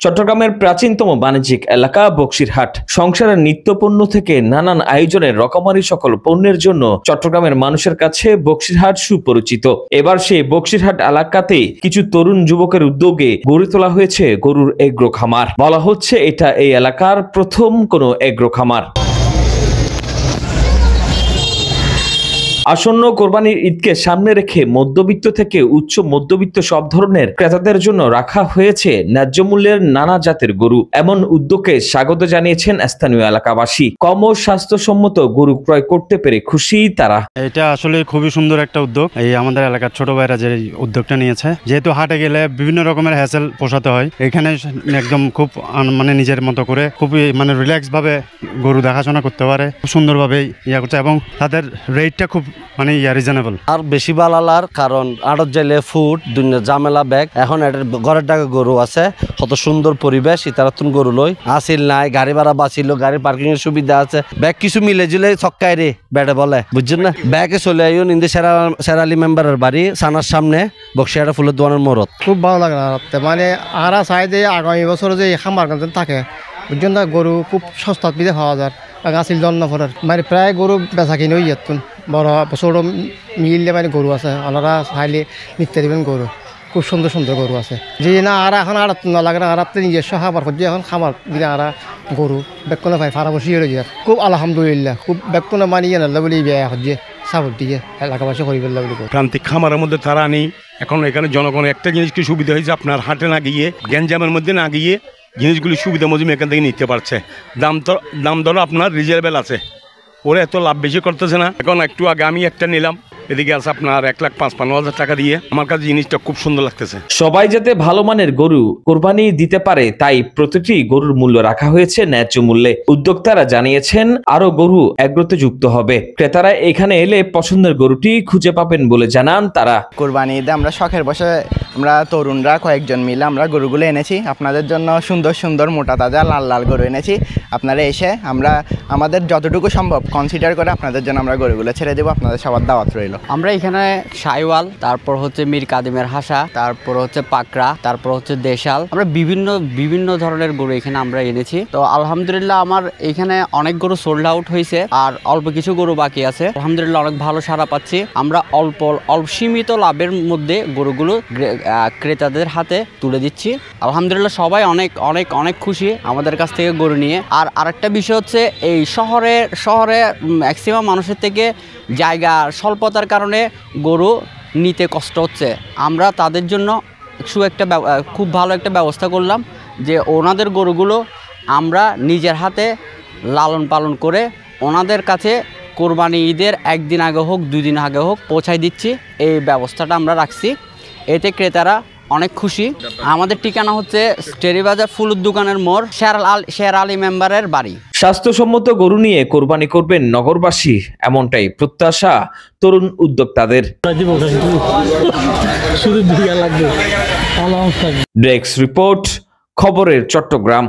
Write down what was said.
চট্টগ্রামের প্রাচীনতম বাণিজ্যিক এলাকা বক্সিরহাট। সংসারের নিত্যপণ্য থেকে নানান আয়োজনের রকমারি সকল পণ্যের জন্য চট্টগ্রামের মানুষের কাছে বক্সিরহাট সুপরিচিত। এবার সেই বক্সিরহাট এলাকাতে কিছু তরুণ যুবকের উদ্যোগে গড়ে তোলা হয়েছে গরুর এগ্রো খামার। বলা হচ্ছে এটা এই এলাকার প্রথম কোনো এগ্রো খামার। আসন্ন কোরবানির ঈদকে সামনে রেখে মধ্যবিত্ত থেকে উচ্চ মধ্যবিত্ত সব ধরনের ক্রেতাদের জন্য রাখা হয়েছে ন্যায্য মূল্যের নানা জাতের গরু। এমন উদ্যোগকে স্বাগত জানিয়েছেন স্থানীয় এলাকাবাসী। কম স্বাস্থ্যসম্মত গরু ক্রয় করতে পেরে খুশি তারা। এটা আসলে খুবই সুন্দর একটা উদ্যোগ। এই আমাদের এলাকার ছোট ভাইরা যে উদ্যোগটা নিয়েছে, যেহেতু হাটে গেলে বিভিন্ন রকমের হ্যাসেল পোষাতে হয়, এখানে একদম খুব নিজের মতো করে খুবই রিল্যাক্স ভাবে গরু দেখাশোনা করতে পারে, খুব সুন্দরভাবে ইয়া করছে এবং তাদের রেটটা খুব রিজনেবল। আর বেশি বালালার কারণ আড়ত যাইলে ফুড দুনিয়া ঝামেলা ব্যাগ। এখন এটার ঘরের ডাকে গরু আছে, কত সুন্দর পরিবেশ, ইতারাতুন গরু লই আসিল নাই, গাড়ি ভাড়া বাঁচিল, গাড়ি পার্কিং এর সুবিধা আছে। ব্যাগ কিছু মিলে জিলে ছক্কায় রে বেড়ে বলে, বুঝছেন না? ব্যাগে চলে আইও নিন্দে সেরালি মেম্বারের বাড়ি সানার সামনে বক্সিয়াটা ফুলের দোকানের মোড়ত। খুব ভালো লাগে আরা চাই যে আগামী বছর যে খামার থাকে, বুঝছেন না? গরু খুব সস্তা পিঠে পাওয়া যায় গাছিল জন্নফরের প্রায় গরু বেচা কিনে ইয়াতুন বড় ছোট মিললে গরু আছে, ওনারা চাইলে নিতে দিবেন গরু। খুব সুন্দর সুন্দর গরু আছে যে না আর এখন আর না লাগে না, আর নিজস্ব খাবার করছে এখন খামার দিলে আর গরু বেকনে ভাই ফারা বসিয়ে রয়েছে। খুব আলহামদুলিল্লাহ, খুব বেকনে মানিয়ে নাল্লা বলে বিয়ে হচ্ছে সাপোর্ট দিয়ে এলাকাবাসী করি বললা বলে। প্রান্তিক খামারের মধ্যে তারা নেই। এখন এখানে জনগণের একটা জিনিস কি সুবিধা হয়েছে, আপনার হাটে না গিয়ে গ্যাঞ্জামের মধ্যে না গিয়ে জিনিসগুলি সুবিধা মজুম এখান থেকে নিতে পারছে। দাম দর আপনার রিজনেবল আছে, ওরা এত লাভ বেশি করতেছে না। এখন একটু আগে আমি একটা নিলাম, এদিকে আছে আপনার 1,55,000 টাকা দিয়ে। আমার কাছে জিনিসটা খুব সুন্দর লাগতেছে। সবাই যাতে ভালো মানের গরু কোরবানি দিতে পারে তাই প্রতিটি গরুর মূল্য রাখা হয়েছে ন্যায্য মূল্যে। উদ্যোক্তারা জানিয়েছেন আরো গরু এগ্রোতে যুক্ত হবে। ক্রেতারা এখানে এলে পছন্দের গরুটি খুঁজে পাবেন বলে জানান তারা। কোরবানি ঈদে আমরা শখের বসে আমরা তরুণরা কয়েকজন মিলে আমরা গরুগুলো এনেছি আপনাদের জন্য। সুন্দর সুন্দর মোটা তাজা লাল লাল গরু এনেছি। আপনারা এসে আমরা আমাদের যতটুকু সম্ভব কনসিডার করে আপনাদের জন্য আমরা গরুগুলো ছেড়ে দেবো। আপনাদের সবার দাওয়াত রইল। আমরা এখানে শাইওয়াল, তারপর হচ্ছে মীর কাদিমের হাসা, তারপর হচ্ছে পাকড়া, তারপর হচ্ছে দেশাল, আমরা বিভিন্ন ধরনের গরু এখানে আমরা এনেছি। তো আলহামদুলিল্লাহ আমার এখানে অনেক গরু সোল্ড আউট হয়েছে, আর অল্প কিছু গরু বাকি আছে। আলহামদুলিল্লাহ অনেক ভালো সাড়া পাচ্ছি। আমরা অল্প সীমিত লাভের মধ্যে গরুগুলো ক্রেতাদের হাতে তুলে দিচ্ছি। আলহামদুলিল্লাহ সবাই অনেক অনেক অনেক খুশি আমাদের কাছ থেকে গরু নিয়ে। আর আরেকটা বিষয় হচ্ছে এই শহরে ম্যাক্সিমাম মানুষের থেকে জায়গা স্বল্পতার কারণে গরু নিতে কষ্ট হচ্ছে। আমরা তাদের জন্য খুব ভালো একটা ব্যবস্থা করলাম যে ওনাদের গরুগুলো আমরা নিজের হাতে লালন পালন করে ওনাদের কাছে কোরবানি ঈদের একদিন আগে হোক 2 দিন আগে হোক পৌঁছায় দিচ্ছি। এই ব্যবস্থাটা আমরা রাখছি, এতে ক্রেতারা অনেক খুশি। আমাদের ঠিকানা হচ্ছে টেরিবাজার ফুলুর দোকানের মোড়, শের আলী মেম্বারের বাড়ি। স্বাস্থ্যসম্মত গরু নিয়ে কোরবানি করবেন নগরবাসী, এমনটাই প্রত্যাশা তরুণ উদ্যোক্তাদের। ডেস্ক রিপোর্ট, খবরের চট্টগ্রাম।